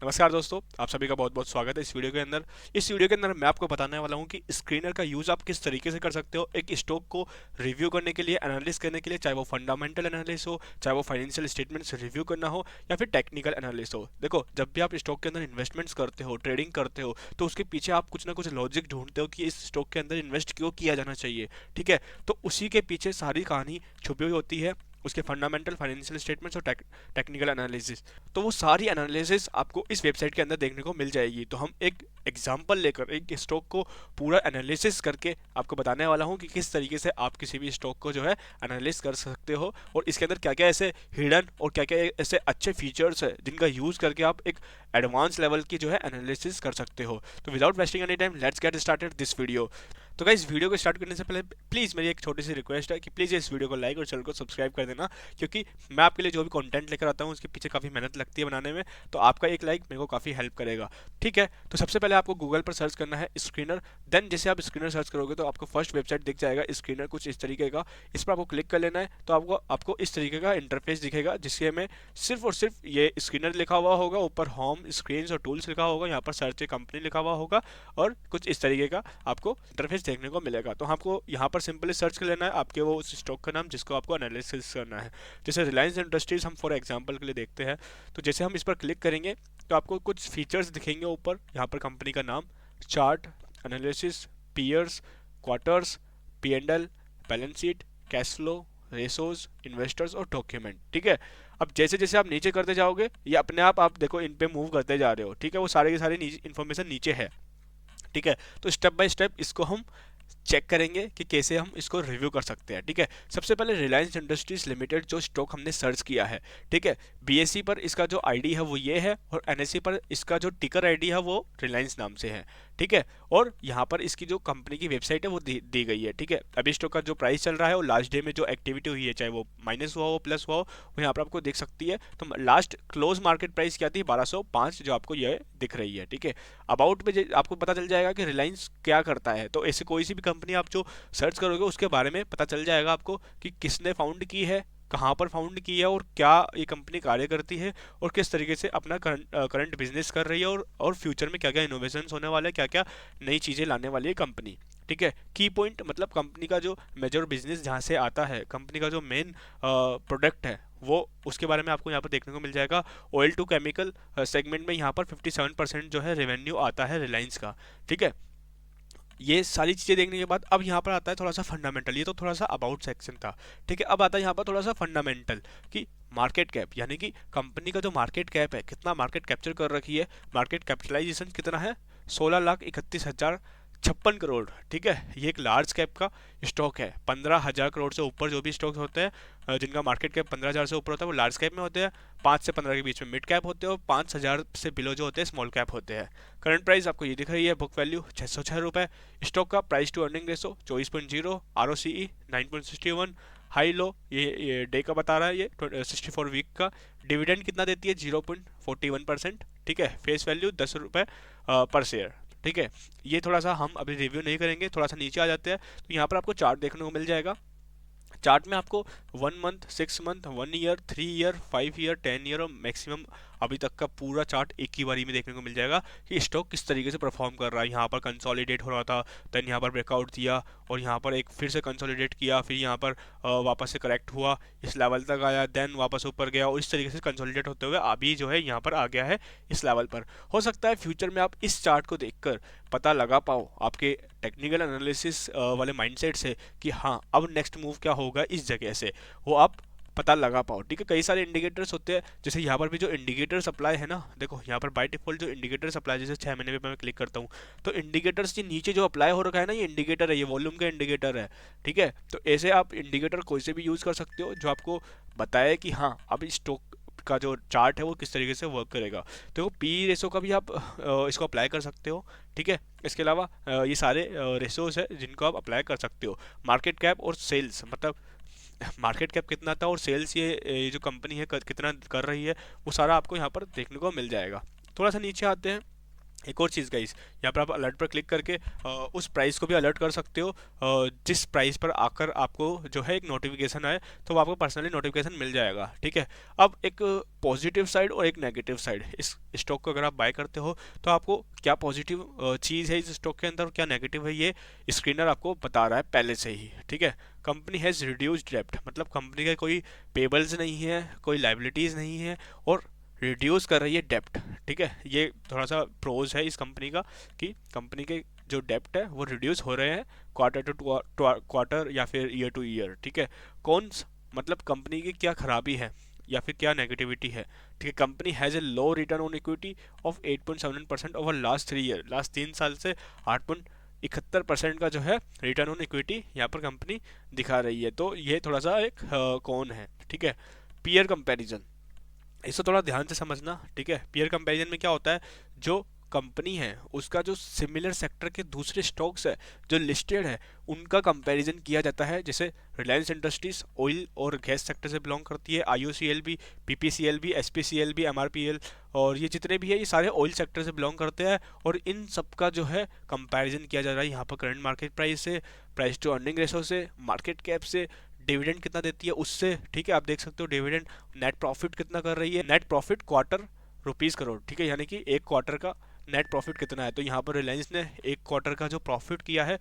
नमस्कार दोस्तों, आप सभी का बहुत बहुत स्वागत है इस वीडियो के अंदर मैं आपको बताने वाला हूं कि स्क्रीनर का यूज़ आप किस तरीके से कर सकते हो एक स्टॉक को रिव्यू करने के लिए, एनालिस करने के लिए, चाहे वो फंडामेंटल एनालिस हो, चाहे वो फाइनेंशियल स्टेटमेंट्स रिव्यू करना हो या फिर टेक्निकल एनालिस हो। देखो, जब भी आप स्टॉक के अंदर इन्वेस्टमेंट्स करते हो, ट्रेडिंग करते हो, तो उसके पीछे आप कुछ ना कुछ लॉजिक ढूंढते हो कि इस स्टॉक के अंदर इन्वेस्ट क्यों किया जाना चाहिए। ठीक है, तो उसी के पीछे सारी कहानी छुपी हुई होती है, उसके फंडामेंटल फाइनेंशियल स्टेटमेंट्स और टेक्निकल एनालिसिस। तो वो सारी एनालिसिस आपको इस वेबसाइट के अंदर देखने को मिल जाएगी। तो हम एक एग्जांपल लेकर एक स्टॉक को पूरा एनालिसिस करके आपको बताने वाला हूँ कि किस तरीके से आप किसी भी स्टॉक को जो है एनालिस कर सकते हो और इसके अंदर क्या क्या ऐसे हिडन और क्या क्या ऐसे अच्छे फीचर्स है जिनका यूज़ करके आप एक एडवांस लेवल की जो है एनालिसिस कर सकते हो। तो without wasting any time let's get started this video. तो गाइस, वीडियो को स्टार्ट करने से पहले प्लीज़ मेरी एक छोटी सी रिक्वेस्ट है कि प्लीज़ इस वीडियो को लाइक और चैनल को सब्सक्राइब कर देना, क्योंकि मैं आपके लिए जो भी कंटेंट लेकर आता हूँ उसके पीछे काफ़ी मेहनत लगती है बनाने में। तो आपका एक लाइक मेरे को काफ़ी हेल्प करेगा। ठीक है, तो सबसे पहले आपको गूगल पर सर्च करना है स्क्रीनर। देन जैसे आप स्क्रीनर सर्च करोगे तो आपको फर्स्ट वेबसाइट दिख जाएगा स्क्रीनर कुछ इस तरीके का। इस पर आपको क्लिक कर लेना है तो आपको आपको इस तरीके का इंटरफेस दिखेगा, जिसके में सिर्फ और सिर्फ ये स्क्रीनर लिखा हुआ होगा, ऊपर होम स्क्रीन और टूल्स लिखा होगा, यहाँ पर सर्च कंपनी लिखा हुआ होगा और कुछ इस तरीके का आपको इंटरफेस देखने को मिलेगा। तो आपको यहाँ पर सिंपली सर्च कर लेना है आपके वो उस स्टॉक का नाम जिसको आपको एनालिसिस करना है। जैसे रिलायंस इंडस्ट्रीज हम फॉर एग्जांपल के लिए देखते हैं, तो जैसे हम इस पर क्लिक करेंगे तो आपको कुछ फीचर्स दिखेंगे ऊपर। यहाँ पर कंपनी का नाम, chart, analysis, peers, quarters, P and L, balance sheet, cash flow, ratios, investors और डॉक्यूमेंट। ठीक है, अब जैसे जैसे आप नीचे करते जाओगे ये अपने आप देखो इन पे मूव करते जा रहे हो। ठीक है, वो सारे के सारे इन्फॉर्मेशन नीचे है। ठीक है, तो स्टेप बाय स्टेप इसको हम चेक करेंगे कि कैसे हम इसको रिव्यू कर सकते हैं। ठीक है, सबसे पहले रिलायंस इंडस्ट्रीज लिमिटेड जो स्टॉक हमने सर्च किया है, ठीक है, बीएसई पर इसका जो आईडी है वो ये है और एनएसई पर इसका जो टिकर आईडी है वो रिलायंस नाम से है। ठीक है, और यहाँ पर इसकी जो कंपनी की वेबसाइट है वो दी गई है। ठीक है, अभी स्टॉक का जो प्राइस चल रहा है वो लास्ट डे में जो एक्टिविटी हुई है, चाहे वो माइनस हुआ हो प्लस हुआ हो, वो यहाँ पर आपको देख सकती है। तो लास्ट क्लोज मार्केट प्राइस क्या थी, 1205, जो आपको ये दिख रही है। ठीक है, अबाउट में आपको पता चल जाएगा कि रिलायंस क्या करता है। तो ऐसे कोई सी भी कंपनी आप जो सर्च करोगे उसके बारे में पता चल जाएगा आपको कि किसने फाउंड की है, कहाँ पर फाउंड की है और क्या ये कंपनी कार्य करती है और किस तरीके से अपना करंट बिजनेस कर रही है और फ्यूचर में क्या क्या इनोवेशन होने वाला है, क्या क्या नई चीज़ें लाने वाली है कंपनी। ठीक है, की पॉइंट मतलब कंपनी का जो मेजर बिजनेस जहाँ से आता है, कंपनी का जो मेन प्रोडक्ट है वो, उसके बारे में आपको यहाँ पर देखने को मिल जाएगा। ऑयल टू केमिकल सेगमेंट में यहाँ पर 57% जो है रेवेन्यू आता है रिलायंस का। ठीक है, ये सारी चीज़ें देखने के बाद अब यहाँ पर आता है थोड़ा सा फंडामेंटल। ये तो थोड़ा सा अबाउट सेक्शन था। ठीक है, अब आता है यहाँ पर थोड़ा सा फंडामेंटल कि मार्केट कैप, यानी कि कंपनी का जो मार्केट कैप है, कितना मार्केट कैप्चर कर रखी है, मार्केट कैपिटलाइजेशन कितना है, 16,31,056 करोड़। ठीक है, ये एक लार्ज कैप का स्टॉक है। 15,000 करोड़ से ऊपर जो भी स्टॉक होते हैं जिनका मार्केट कैप 15,000 से ऊपर होता है वो लार्ज कैप में होते हैं, 5 से 15 के बीच में मिड कैप होते हैं और 5,000 से बिलो जो होते हैं स्मॉल कैप होते हैं। करंट प्राइस आपको ये दिख रही है, बुक वैल्यू 606 रुपये, स्टॉक का price to earning ratio 24.0, R O C E 9.61, high low ये डे का बता रहा है, ये 64 वीक का। डिविडेंड कितना देती है, 0.41%। ठीक है, फेस वैल्यू 10 रुपये पर शेयर। ठीक है, ये थोड़ा सा हम अभी रिव्यू नहीं करेंगे, थोड़ा सा नीचे आ जाते हैं तो यहाँ पर आपको चार्ट देखने को मिल जाएगा। चार्ट में आपको 1 month, 6 month, 1 year, 3 year, 5 year, 10 year और मैक्सिमम अभी तक का पूरा चार्ट एक ही बारी में देखने को मिल जाएगा कि स्टॉक किस तरीके से परफॉर्म कर रहा है। यहाँ पर कंसोलिडेट हो रहा था, देन यहाँ पर ब्रेकआउट दिया और यहाँ पर एक फिर से कंसोलिडेट किया, फिर यहाँ पर वापस से करेक्ट हुआ, इस लेवल तक आया, देन वापस ऊपर गया और इस तरीके से कंसोलिडेट होते हुए अभी जो है यहाँ पर आ गया है इस लेवल पर। हो सकता है फ्यूचर में आप इस चार्ट को देखकर पता लगा पाओ आपके टेक्निकल एनालिसिस वाले माइंडसेट से कि हाँ अब नेक्स्ट मूव क्या होगा इस जगह से, वो आप पता लगा पाओ। ठीक है, कई सारे इंडिकेटर्स होते हैं, जैसे यहाँ पर भी जो इंडिकेटर सप्लाई है ना, देखो यहाँ पर बाय डिफॉल्ट जो इंडिकेटर सप्लाई, जैसे 6 महीने पे मैं क्लिक करता हूँ तो इंडिकेटर्स के नीचे जो अप्लाई हो रखा है ना, ये इंडिकेटर है, ये वॉल्यूम का इंडिकेटर है। ठीक है, तो ऐसे आप इंडिकेटर कोई से भी यूज़ कर सकते हो जो आपको बताए कि हाँ अब स्टॉक का जो चार्ट है वो किस तरीके से वर्क करेगा। तो पी रेशो का भी आप इसको अप्लाई कर सकते हो। ठीक है, इसके अलावा ये सारे रेशोज है जिनको आप अप्लाई कर सकते हो। मार्केट कैप और सेल्स, मतलब मार्केट कैप कितना था और सेल्स ये जो कंपनी है कितना कर रही है, वो सारा आपको यहाँ पर देखने को मिल जाएगा। थोड़ा सा नीचे आते हैं एक और चीज़ गाइस, यहाँ पर आप अलर्ट पर क्लिक करके उस प्राइस को भी अलर्ट कर सकते हो, जिस प्राइस पर आकर आपको जो है एक नोटिफिकेशन आए, तो वो आपको पर्सनली नोटिफिकेशन मिल जाएगा, ठीक है। अब एक पॉजिटिव साइड और एक नेगेटिव साइड इस स्टॉक को अगर आप बाय करते हो, तो आपको क्या पॉजिटिव चीज़ है इस स्टॉक के अंदर और क्या नेगेटिव है, ये स्क्रीनर आपको बता रहा है पहले से ही, ठीक है। कंपनी हैज़ रिड्यूस्ड डेप्ट, मतलब कंपनी का कोई पेबल्स नहीं है, कोई लाइबिलिटीज़ नहीं है, और रिड्यूस कर रही है डेप्ट, ठीक है। ये थोड़ा सा प्रोज है इस कंपनी का, कि कंपनी के जो डेप्ट है वो रिड्यूस हो रहे हैं क्वार्टर टू क्वार्टर या फिर ईयर टू ईयर, ठीक है। मतलब कंपनी की क्या खराबी है या फिर क्या नेगेटिविटी है, ठीक है। Company has a low return on equity of 8.7% over last 3 year, last 3 साल से 8.71% का जो है रिटर्न ऑन इक्विटी यहाँ पर कंपनी दिखा रही है। तो ये थोड़ा सा एक कौन है, ठीक है। पीयर कंपैरिजन, इसको थोड़ा ध्यान से समझना, ठीक है। पीयर कंपैरिजन में क्या होता है, जो कंपनी है उसका जो सिमिलर सेक्टर के दूसरे स्टॉक्स है जो लिस्टेड है, उनका कंपैरिजन किया जाता है। जैसे रिलायंस इंडस्ट्रीज ऑयल और गैस सेक्टर से बिलोंग करती है, आईओसीएल भी, पीपीसीएल भी, एसपीसीएल भी, एमआरपीएल, और ये जितने भी है ये सारे ऑयल सेक्टर से बिलोंग करते हैं, और इन सब का जो है कंपैरिजन किया जा रहा है यहाँ पर करंट मार्केट प्राइस से, प्राइस टू अर्निंग रेशो से, मार्केट कैप से, डिविडेंड कितना देती है उससे, ठीक है। आप देख सकते हो डिविडेंड, नेट प्रॉफिट कितना कर रही है, नेट प्रॉफिट क्वार्टर ₹करोड़, ठीक है, यानी कि एक क्वार्टर का नेट प्रॉफिट कितना है। तो यहाँ पर रिलायंस ने एक क्वार्टर का जो प्रॉफिट किया है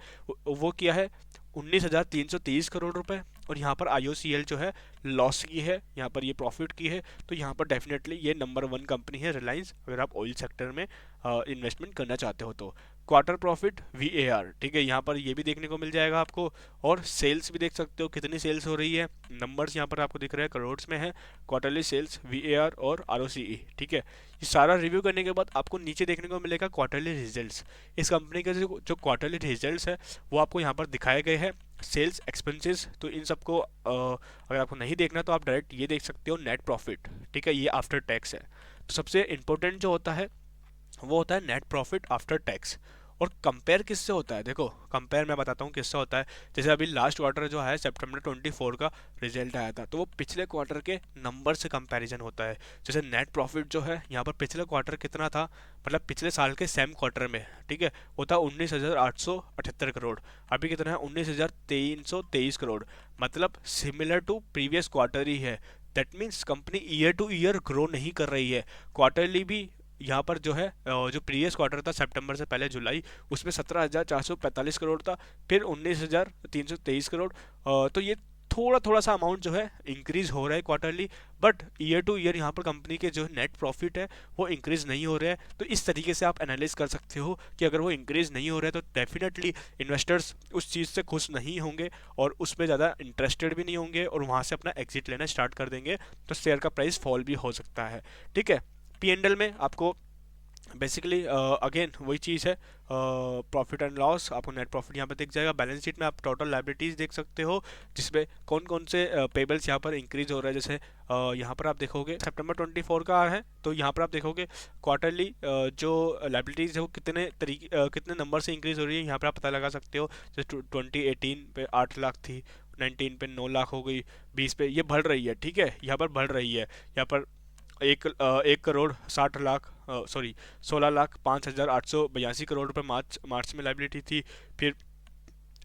वो किया है 19,330 करोड़ रुपए, और यहाँ पर आईओसीएल जो है लॉस की है, यहाँ पर ये प्रॉफिट की है। तो यहाँ पर डेफिनेटली ये नंबर 1 कंपनी है रिलायंस, अगर आप ऑयल सेक्टर में इन्वेस्टमेंट करना चाहते हो तो। क्वार्टर प्रॉफिट VAR, ठीक है, यहाँ पर ये भी देखने को मिल जाएगा आपको, और सेल्स भी देख सकते हो कितनी सेल्स हो रही है, नंबर्स यहाँ पर आपको दिख रहे हैं करोड़ में है, क्वार्टरली सेल्स, VAR और ROCE, ठीक है। ये सारा रिव्यू करने के बाद आपको नीचे देखने को मिलेगा क्वार्टरली रिजल्ट्स। इस कंपनी के जो क्वार्टरली रिजल्ट्स है वो आपको यहाँ पर दिखाए गए हैं, सेल्स, एक्सपेंसेस। तो इन सबको अगर आपको नहीं देखना तो आप डायरेक्ट ये देख सकते हो नेट प्रॉफिट, ठीक है, ये आफ्टर टैक्स है। तो सबसे इंपॉर्टेंट जो होता है वो होता है नेट प्रॉफिट आफ्टर टैक्स। और कंपेयर किससे होता है, देखो कंपेयर मैं बताता हूँ किससे होता है। जैसे अभी लास्ट क्वार्टर जो है सितंबर 24 का रिजल्ट आया था, तो वो पिछले क्वार्टर के नंबर से कंपैरिजन होता है। जैसे नेट प्रॉफिट जो है यहाँ पर पिछले क्वार्टर कितना था, मतलब पिछले साल के सेम क्वार्टर में, ठीक है, वो था 19,878 करोड़, अभी कितना है 19,323 करोड़, मतलब सिमिलर टू प्रीवियस क्वार्टर ही है। That means company year two year grow नहीं कर रही है, क्वार्टरली भी यहाँ पर जो है जो प्रीवियस क्वार्टर था सितंबर से पहले जुलाई, उसमें 17,445 करोड़ था, फिर 19,323 करोड़। तो ये थोड़ा थोड़ा सा अमाउंट जो है इंक्रीज हो रहा है quarterly, but year two year यहाँ पर कंपनी के जो नेट प्रॉफिट है वो इंक्रीज नहीं हो रहा है। तो इस तरीके से आप एनालाइज कर सकते हो कि अगर वो इंक्रीज नहीं हो रहा है तो डेफिनेटली इन्वेस्टर्स उस चीज़ से खुश नहीं होंगे और उसमें ज़्यादा इंटरेस्टेड भी नहीं होंगे, और वहाँ से अपना एग्जिट लेना स्टार्ट कर देंगे, तो शेयर का प्राइस फॉल भी हो सकता है, ठीक है। P&L में आपको बेसिकली अगेन वही चीज़ है, प्रॉफिट एंड लॉस, आपको नेट प्रॉफिट यहाँ पे दिख जाएगा। बैलेंस शीट में आप टोटल लाइबिलिटीज़ देख सकते हो, जिसमें कौन कौन से पेबल्स यहाँ पर इंक्रीज हो रहा है। जैसे यहाँ पर आप देखोगे सितंबर 24 का है, तो यहाँ पर आप देखोगे क्वार्टरली जो लाइबिलिटीज़ है वो कितने नंबर से इंक्रीज हो रही है, यहाँ पर आप पता लगा सकते हो। जैसे 2018 पे 8 लाख थी, 19 पे 9 लाख हो गई, 20 पे ये बढ़ रही है, ठीक है, यहाँ पर बढ़ रही है। यहाँ पर 1 करोड़ 60 लाख, सॉरी 16,05,882 करोड़ रुपए मार्च में लाइबिलिटी थी, फिर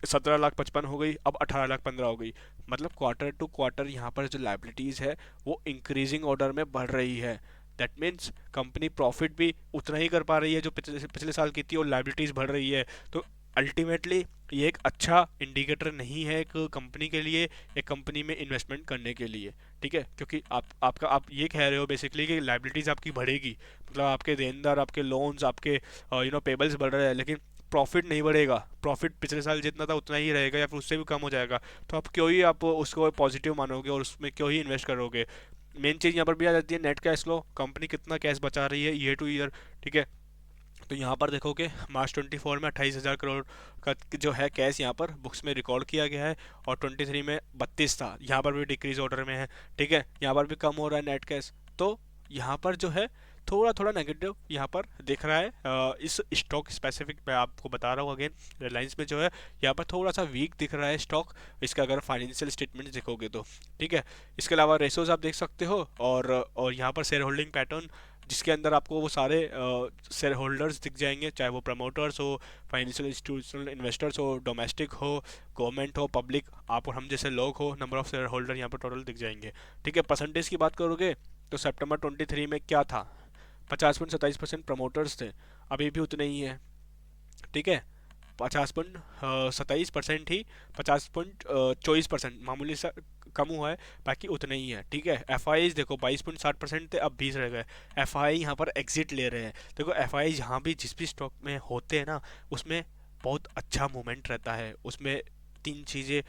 17 लाख 55 हो गई, अब 18 लाख 15 हो गई। मतलब क्वार्टर टू क्वार्टर यहाँ पर जो लाइबिलिटीज़ है वो इंक्रीजिंग ऑर्डर में बढ़ रही है। दैट मीन्स कंपनी प्रॉफिट भी उतना ही कर पा रही है जो पिछले साल की थी, और लाइबिलिटीज़ बढ़ रही है। तो अल्टीमेटली ये एक अच्छा इंडिकेटर नहीं है एक कंपनी के लिए, एक कंपनी में इन्वेस्टमेंट करने के लिए, ठीक है। क्योंकि आप ये कह रहे हो बेसिकली कि लाइबिलिटीज़ आपकी बढ़ेगी, मतलब आपके देनदार, आपके लोन्स, आपके पेबल्स बढ़ रहे हैं, लेकिन प्रॉफिट नहीं बढ़ेगा, प्रॉफिट पिछले साल जितना था उतना ही रहेगा या फिर उससे भी कम हो जाएगा। तो आप क्यों ही आप उसको पॉजिटिव मानोगे और उसमें क्यों ही इन्वेस्ट करोगे। मेन चीज़ यहाँ पर भी आ जाती है नेट कैश फ्लो, कंपनी कितना कैश बचा रही है ईयर टू ईयर, ठीक है। तो यहाँ पर देखोगे मार्च 24 में 28,000 करोड़ का जो है कैश यहाँ पर बुक्स में रिकॉर्ड किया गया है, और 23 में 32 था, यहाँ पर भी डिक्रीज ऑर्डर में है, ठीक है, यहाँ पर भी कम हो रहा है नेट कैश। तो यहाँ पर जो है थोड़ा थोड़ा नेगेटिव यहाँ पर दिख रहा है। इस स्टॉक स्पेसिफिक मैं आपको बता रहा हूँ, अगेन रिलायंस में जो है यहाँ पर थोड़ा सा वीक दिख रहा है स्टॉक, इसका अगर फाइनेंशियल स्टेटमेंट देखोगे तो, ठीक है। इसके अलावा रेशोज आप देख सकते हो, और यहाँ पर शेयर होल्डिंग पैटर्न जिसके अंदर आपको वो सारे शेयर होल्डर्स दिख जाएंगे, चाहे वो प्रमोटर्स हो, फाइनेंशियल इंस्टीट्यूशनल इन्वेस्टर्स हो, डोमेस्टिक हो, गवर्नमेंट हो, पब्लिक, आप और हम जैसे लोग हो, नंबर ऑफ शेयर होल्डर यहाँ पर टोटल दिख जाएंगे। ठीक है, परसेंटेज की बात करोगे तो सितंबर 23 में क्या था, 50.27% प्रमोटर्स थे, अभी भी उतने ही है। ठीक है, 50.27% ही, 50.24% मामूली सा कम हुआ है, बाकी उतने ही है। ठीक है, एफ आई देखो 22.60% थे, अब 20 रह गए। एफ आई यहाँ पर एग्जिट ले रहे हैं। देखो एफ आई यहाँ भी जिस भी स्टॉक में होते हैं ना, उसमें बहुत अच्छा मोमेंट रहता है, उसमें तीन चीज़ें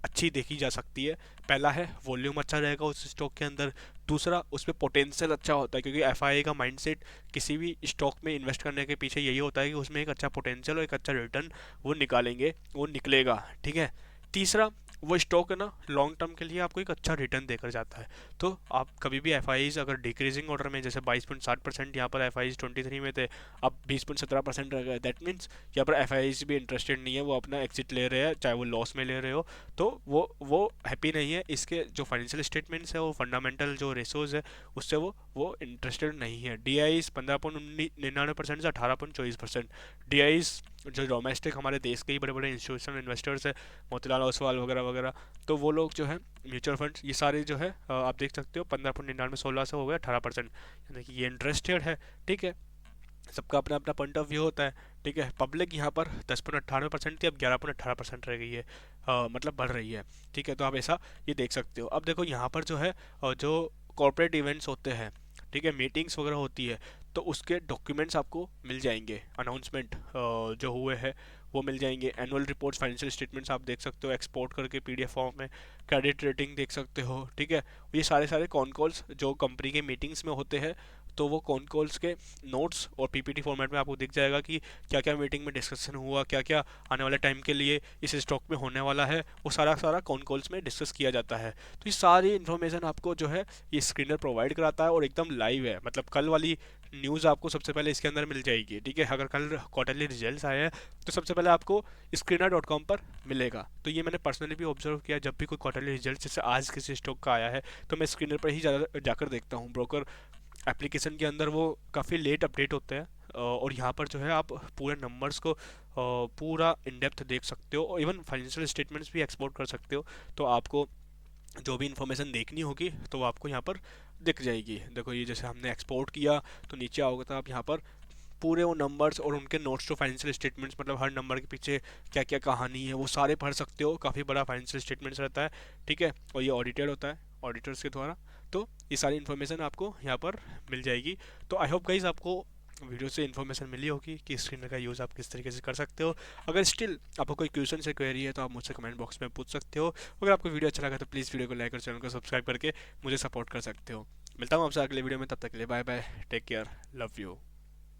अच्छी देखी जा सकती है। पहला है वॉल्यूम अच्छा रहेगा उस स्टॉक के अंदर, दूसरा उसमें पोटेंशियल अच्छा होता है, क्योंकि एफआईआई का माइंडसेट किसी भी स्टॉक में इन्वेस्ट करने के पीछे यही होता है कि उसमें एक अच्छा पोटेंशियल और एक अच्छा रिटर्न वो निकालेंगे, वो निकलेगा। ठीक है, तीसरा वो स्टॉक है ना लॉन्ग टर्म के लिए आपको एक अच्छा रिटर्न देकर जाता है। तो आप कभी भी एफ अगर डिक्रीजिंग ऑर्डर में, जैसे 22.60% यहाँ पर एफ 23 में थे, अब 20.17% रह गए, दैट मीन्स यहाँ पर एफ भी इंटरेस्टेड नहीं है, वो अपना एग्जिट ले रहे हैं, चाहे वो लॉस में ले रहे हो, तो वो हैप्पी नहीं है। इसके जो फाइनेंशियल स्टेटमेंट्स है, वो फंडामेंटल जो रेशोज है, उससे वो इंटरेस्टेड नहीं है। डी आई 15.99% से 18.24%। डी आई जो डोमेस्टिक हमारे देश के ही बड़े बड़े इंस्टीट्यूशनल इन्वेस्टर्स है, मोतीलाल ओसवाल वगैरह वगैरह, तो वो लोग जो है म्यूचुअल फंड्स ये सारे जो है आप देख सकते हो 15.99 16 से हो गया 18%, यानी कि ये इंटरेस्टेड है। ठीक है, सबका अपना अपना पॉइंट ऑफ व्यू होता है। ठीक है, पब्लिक यहाँ पर 10.98% थी, अब 11.18% रह गई है, मतलब बढ़ रही है। ठीक है, तो आप ऐसा ये देख सकते हो। अब देखो यहाँ पर जो है जो कॉर्पोरेट इवेंट्स होते हैं, ठीक है, मीटिंग्स वगैरह होती है, तो उसके डॉक्यूमेंट्स आपको मिल जाएंगे, अनाउंसमेंट जो हुए हैं वो मिल जाएंगे। एनुअल रिपोर्ट्स, फाइनेंशियल स्टेटमेंट्स आप देख सकते हो एक्सपोर्ट करके पीडीएफ फॉर्म में, क्रेडिट रेटिंग देख सकते हो। ठीक है, ये सारे सारे कॉन कॉल्स जो कंपनी के मीटिंग्स में होते हैं, तो वो कॉन कॉल्स के नोट्स और पीपीटी फॉर्मेट में आपको दिख जाएगा कि क्या क्या मीटिंग में डिस्कशन हुआ, क्या क्या आने वाले टाइम के लिए इस स्टॉक में होने वाला है, वो सारा सारा कॉन कॉल्स में डिस्कस किया जाता है। तो ये सारी इन्फॉर्मेशन आपको जो है ये स्क्रीनर प्रोवाइड कराता है, और एकदम लाइव है, मतलब कल वाली न्यूज़ आपको सबसे पहले इसके अंदर मिल जाएगी। ठीक है, अगर कल क्वार्टरली रिजल्ट्स आए हैं तो सबसे पहले आपको screener.com पर मिलेगा। तो ये मैंने पर्सनली भी ऑब्जर्व किया, जब भी कोई क्वार्टरली रिजल्ट जैसे आज किसी स्टॉक का आया है तो मैं स्क्रीनर पर ही जाकर देखता हूँ। ब्रोकर एप्लीकेशन के अंदर वो काफ़ी लेट अपडेट होते हैं, और यहाँ पर जो है आप पूरे नंबर्स को पूरा इन डेप्थ देख सकते हो, और इवन फाइनेंशियल स्टेटमेंट्स भी एक्सपोर्ट कर सकते हो। तो आपको जो भी इन्फॉर्मेशन देखनी होगी तो वो आपको यहाँ पर दिख जाएगी। देखो ये जैसे हमने एक्सपोर्ट किया तो नीचे आओगे तो आप यहाँ पर पूरे वो नंबर्स और उनके नोट्स टू फाइनेंशियल स्टेटमेंट्स, मतलब हर नंबर के पीछे क्या क्या कहानी है वो सारे पढ़ सकते हो। काफ़ी बड़ा फाइनेंशियल स्टेटमेंट्स रहता है। ठीक है, और ये ऑडिटेड होता है ऑडिटर्स के द्वारा, तो ये सारी इन्फॉर्मेशन आपको यहाँ पर मिल जाएगी। तो आई होप गाइज आपको वीडियो से इन्फॉर्मेशन मिली होगी कि स्क्रीनर का यूज़ आप किस तरीके से कर सकते हो। अगर स्टिल आपको कोई क्वेश्चन से क्वेरी है तो आप मुझसे कमेंट बॉक्स में पूछ सकते हो। अगर आपको वीडियो अच्छा लगा तो प्लीज़ वीडियो को लाइक और चैनल को सब्सक्राइब करके मुझे सपोर्ट कर सकते हो। मिलता हूँ आपसे अगले वीडियो में, तब तक के लिए bye bye, take care, love you.